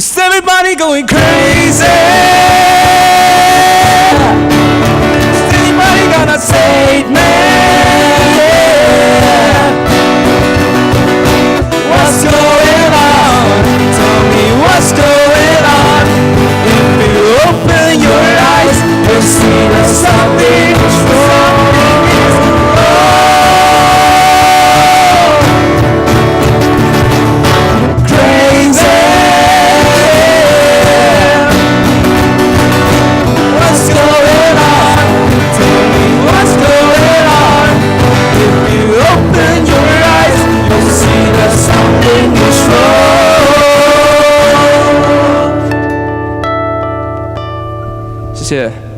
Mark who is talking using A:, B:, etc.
A: Is everybody going crazy? Is anybody gonna save me? What's going on? Tell me what's going on. If you open your eyes, you'll see that something is wrong. Crazy. What's going on? Tell me what's going on. If you open your eyes, you'll see that something is wrong. 谢谢。